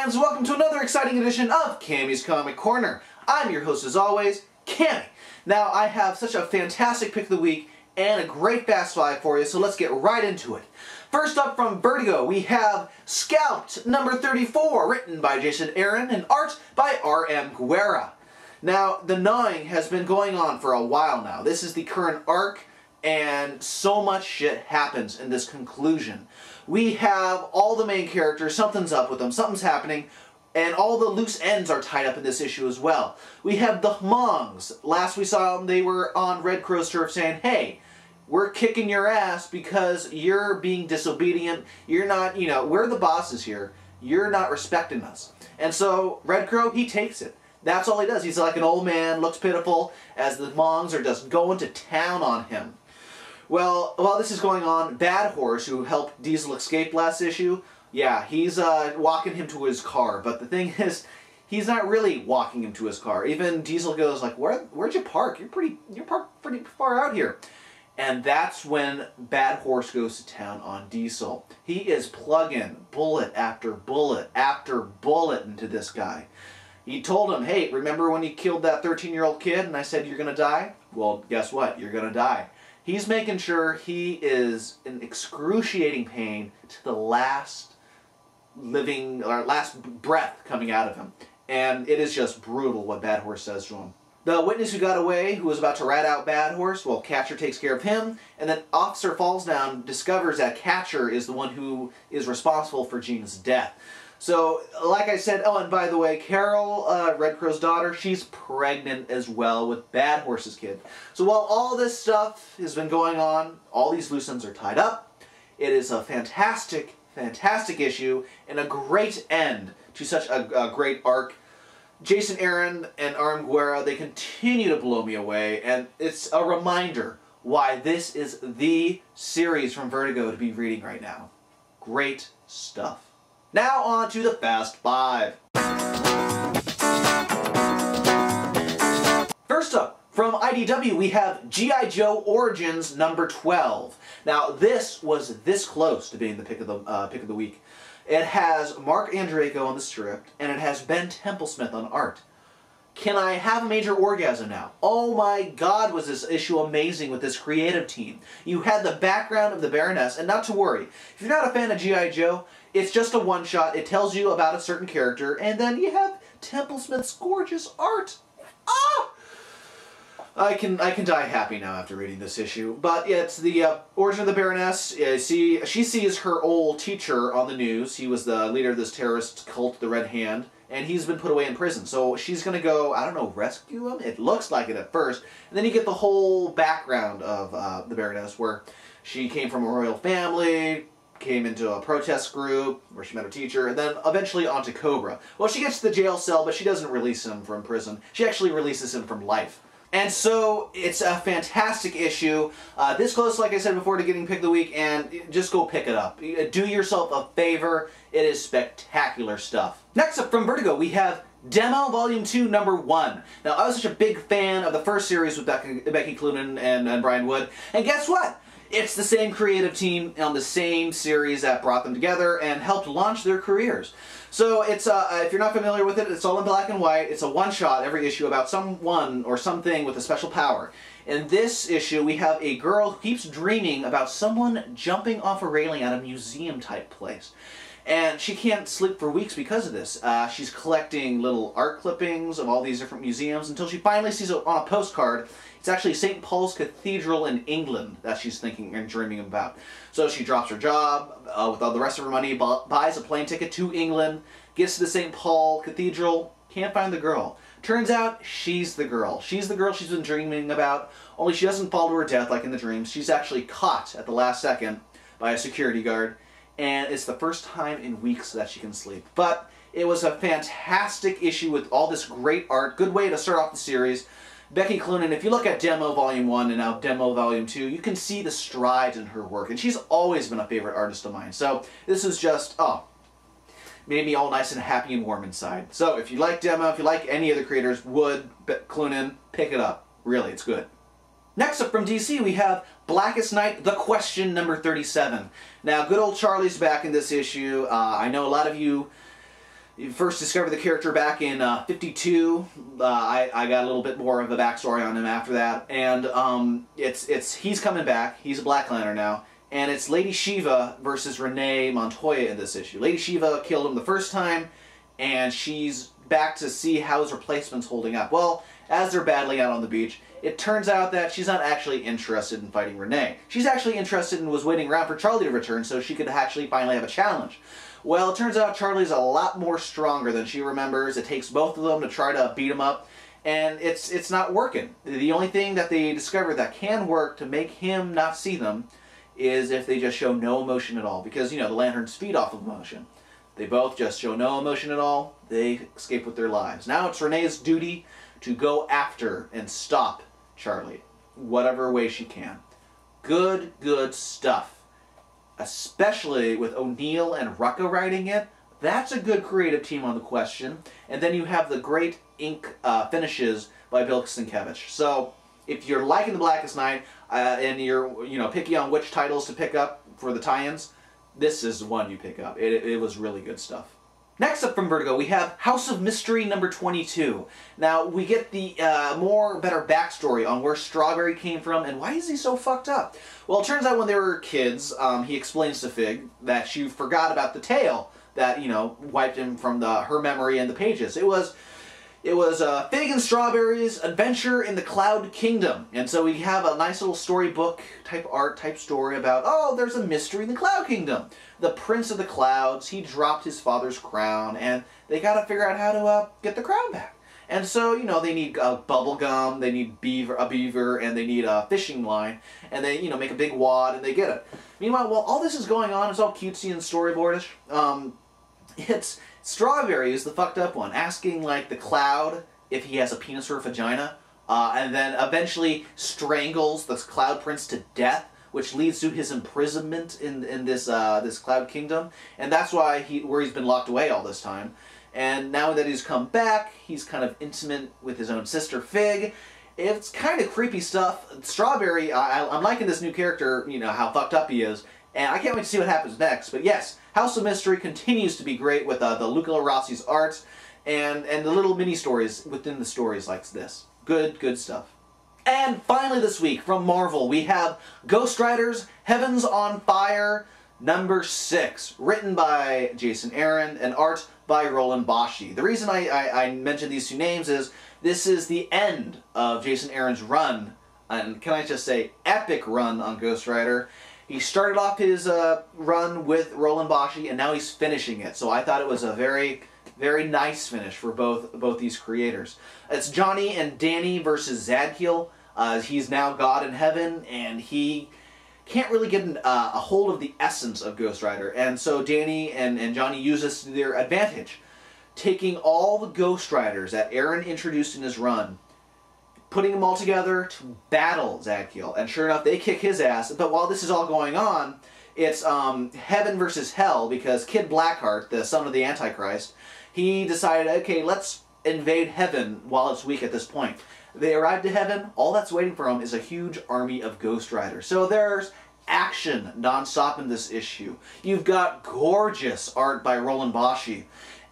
fans, welcome to another exciting edition of Cammy's Comic Corner. I'm your host as always, Cammy. Now I have such a fantastic pick of the week and a great Fast Five for you, so let's get right into it. First up from Vertigo, we have Scalped number 34, written by Jason Aaron and art by R.M. Guera. Now, the gnawing has been going on for a while now. This is the current arc, and so much shit happens in this conclusion. We have all the main characters, something's up with them, something's happening, and all the loose ends are tied up in this issue as well. We have the Hmongs. Last we saw them, they were on Red Crow's turf saying, hey, we're kicking your ass because you're being disobedient, you're not, we're the bosses here, you're not respecting us. And so Red Crow, he takes it. That's all he does. He's like an old man, looks pitiful, as the Hmongs are just going to town on him. Well, while this is going on, Bad Horse, who helped Diesel escape last issue, yeah, he's walking him to his car. But the thing is, he's not really walking him to his car. Even Diesel goes like, "Where'd you park? You're parked pretty far out here." And that's when Bad Horse goes to town on Diesel. He is plugging bullet after bullet after bullet into this guy. He told him, hey, remember when you killed that 13-year-old kid and I said you're going to die? Well, guess what? You're going to die. He's making sure he is in excruciating pain to the last last breath coming out of him. And it is just brutal what Bad Horse says to him. The witness who got away, who was about to rat out Bad Horse, well, Catcher takes care of him, and then Officer Fallsdown discovers that Catcher is the one who is responsible for Jean's death. So, like I said, oh, and by the way, Carol, Red Crow's daughter, she's pregnant as well with Bad Horse's kid. So while all this stuff has been going on, all these loose ends are tied up. It is a fantastic, fantastic issue and a great end to such a great arc. Jason Aaron and R.M. Guera, they continue to blow me away, and it's a reminder why this is the series from Vertigo to be reading right now. Great stuff. Now on to the Fast Five. First up, from IDW we have G.I. Joe Origins number 12. Now this was this close to being the pick of the week. It has Mark Andreyko on the strip, and it has Ben Templesmith on art. Can I have a major orgasm now? Oh my god, was this issue amazing with this creative team. You had the background of the Baroness, and not to worry, if you're not a fan of G.I. Joe, it's just a one-shot, it tells you about a certain character, and then you have Templesmith's gorgeous art. Ah! I can die happy now after reading this issue. But yeah, it's the origin of the Baroness. She sees her old teacher on the news. He was the leader of this terrorist cult, the Red Hand, and he's been put away in prison. So she's going to go, I don't know, rescue him? It looks like it at first. And then you get the whole background of the Baroness, where she came from a royal family, came into a protest group where she met her teacher, and then eventually onto Cobra. Well, she gets to the jail cell, but she doesn't release him from prison. She actually releases him from life. And so, it's a fantastic issue. This close, like I said before, to getting pick of the week, and just go pick it up. Do yourself a favor. It is spectacular stuff. Next up from Vertigo, we have Demo Volume 2, number 1. Now, I was such a big fan of the first series with Becky Cloonan and Brian Wood, and guess what? It's the same creative team on the same series that brought them together and helped launch their careers. So it's if you're not familiar with it, it's all in black and white. It's a one-shot every issue about someone or something with a special power. In this issue, we have a girl who keeps dreaming about someone jumping off a railing at a museum-type place. And she can't sleep for weeks because of this. She's collecting little art clippings of all these different museums until she finally sees it on a postcard. It's actually St. Paul's Cathedral in England that she's thinking and dreaming about. So she drops her job with all the rest of her money, buys a plane ticket to England, gets to the St. Paul Cathedral, can't find the girl. Turns out she's the girl. She's the girl she's been dreaming about, only she doesn't fall to her death like in the dreams. She's actually caught at the last second by a security guard, and it's the first time in weeks that she can sleep. But it was a fantastic issue with all this great art. Good way to start off the series. Becky Cloonan, if you look at Demo Volume 1 and now Demo Volume 2, you can see the strides in her work. And she's always been a favorite artist of mine. So this is just, oh, made me all nice and happy and warm inside. So if you like Demo, if you like any of the creators, Wood, Cloonan, pick it up. Really, it's good. Next up from DC, we have Blackest Night, The Question, number 37. Now, good old Charlie's back in this issue. I know a lot of you You first discovered the character back in 52. I got a little bit more of a backstory on him after that, and he's coming back. He's a Black Lantern now, and it's Lady Shiva versus Renee Montoya in this issue. Lady Shiva killed him the first time, and she's back to see how his replacement's holding up. Well, as they're battling out on the beach, it turns out that she's not actually interested in fighting Renee. She's actually interested and was waiting around for Charlie to return so she could actually finally have a challenge. Well, it turns out Charlie's a lot more stronger than she remembers. It takes both of them to try to beat him up, and it's not working. The only thing that they discovered that can work to make him not see them is if they just show no emotion at all, because, you know, the lanterns feed off of emotion. They both just show no emotion at all. They escape with their lives. Now it's Renee's duty to go after and stop Charlie, whatever way she can. Good stuff. Especially with O'Neill and Rucka writing it. That's a good creative team on the question. And then you have the great ink finishes by Bill Sienkiewicz. So if you're liking The Blackest Night and you're picky on which titles to pick up for the tie-ins, this is the one you pick up. It was really good stuff. Next up from Vertigo, we have House of Mystery number 22. Now, we get the better backstory on where Strawberry came from and why is he so fucked up. Well, it turns out when they were kids, he explains to Fig that she forgot about the tale that, wiped him from her memory and the pages. It was Fig and Strawberry's adventure in the Cloud Kingdom. And so we have a nice little storybook type art type story about, oh, there's a mystery in the Cloud Kingdom. The Prince of the Clouds, he dropped his father's crown, and they got to figure out how to get the crown back. And so, they need bubble gum, they need a beaver, and they need a fishing line, and they, make a big wad, and they get it. Meanwhile, while all this is going on, it's all cutesy and storyboardish. It's Strawberry is the fucked up one, asking, like, the Cloud if he has a penis or a vagina, and then eventually strangles the Cloud Prince to death, which leads to his imprisonment in this Cloud Kingdom, and that's why where he's been locked away all this time. And now that he's come back, he's kind of intimate with his own sister Fig. It's kind of creepy stuff. Strawberry, I'm liking this new character, how fucked up he is, and I can't wait to see what happens next. But yes, House of Mystery continues to be great with the Luca Rossi's art and the little mini stories within the stories like this. Good stuff. And finally this week, from Marvel, we have Ghost Rider's Heaven's on Fire number 6, written by Jason Aaron and art by Roland Boschi. The reason I mention these two names is this is the end of Jason Aaron's run, and can I just say, epic run on Ghost Rider. He started off his run with Roland Boschi, and now he's finishing it. So I thought it was a very nice finish for both these creators. It's Johnny and Danny versus Zadkiel. He's now God in heaven, and he can't really get a hold of the essence of Ghost Rider. And so Danny and Johnny use this to their advantage, taking all the Ghost Riders that Aaron introduced in his run, putting them all together to battle Zadkiel. And sure enough, they kick his ass. But while this is all going on, it's heaven versus hell, because Kid Blackheart, the son of the Antichrist, he decided, okay, let's invade heaven while it's weak at this point. They arrived to heaven. All that's waiting for them is a huge army of Ghost Riders. So there's action non-stop in this issue. You've got gorgeous art by Roland Boschi.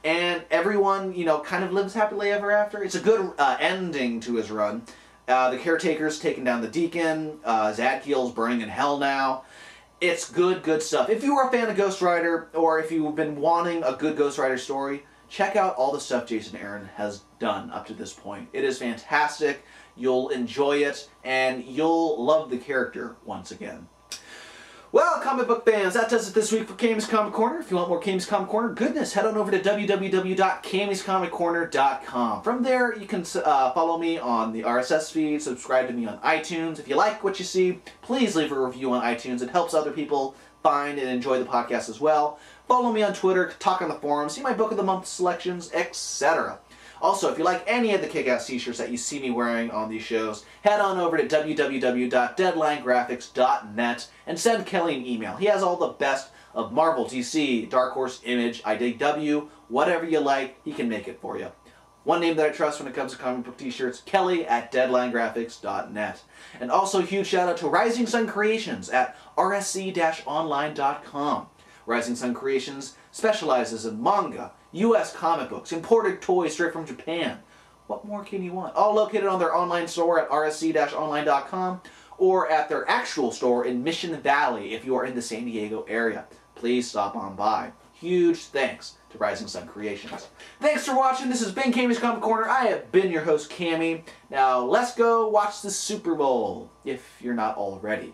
And everyone, kind of lives happily ever after. It's a good ending to his run. The Caretaker's taking down the Deacon. Zadkiel's burning in hell now. It's good stuff. If you were a fan of Ghost Rider, or if you've been wanting a good Ghost Rider story, check out all the stuff Jason Aaron has done up to this point. It is fantastic. You'll enjoy it, and you'll love the character once again. Well, comic book fans, that does it this week for Cammy's Comic Corner. If you want more Cammy's Comic Corner, goodness, head on over to www.cammyscomiccorner.com. From there, you can follow me on the RSS feed, subscribe to me on iTunes. If you like what you see, please leave a review on iTunes. It helps other people find and enjoy the podcast as well. Follow me on Twitter, talk on the forums, see my Book of the Month selections, etc. Also, if you like any of the kick-ass t-shirts that you see me wearing on these shows, head on over to www.deadlinegraphics.net and send Kelly an email. He has all the best of Marvel, DC, Dark Horse, Image, IDW, whatever you like, he can make it for you. One name that I trust when it comes to comic book t-shirts, Kelly at deadlinegraphics.net. And also a huge shout out to Rising Sun Creations at rsc-online.com. Rising Sun Creations specializes in manga, U.S. comic books, imported toys straight from Japan. What more can you want? All located on their online store at rsc-online.com or at their actual store in Mission Valley if you are in the San Diego area. Please stop on by. Huge thanks to Rising Sun Creations. Thanks for watching. This has been Cammy's Comic Corner. I have been your host, Cammy. Now let's go watch the Super Bowl, if you're not already.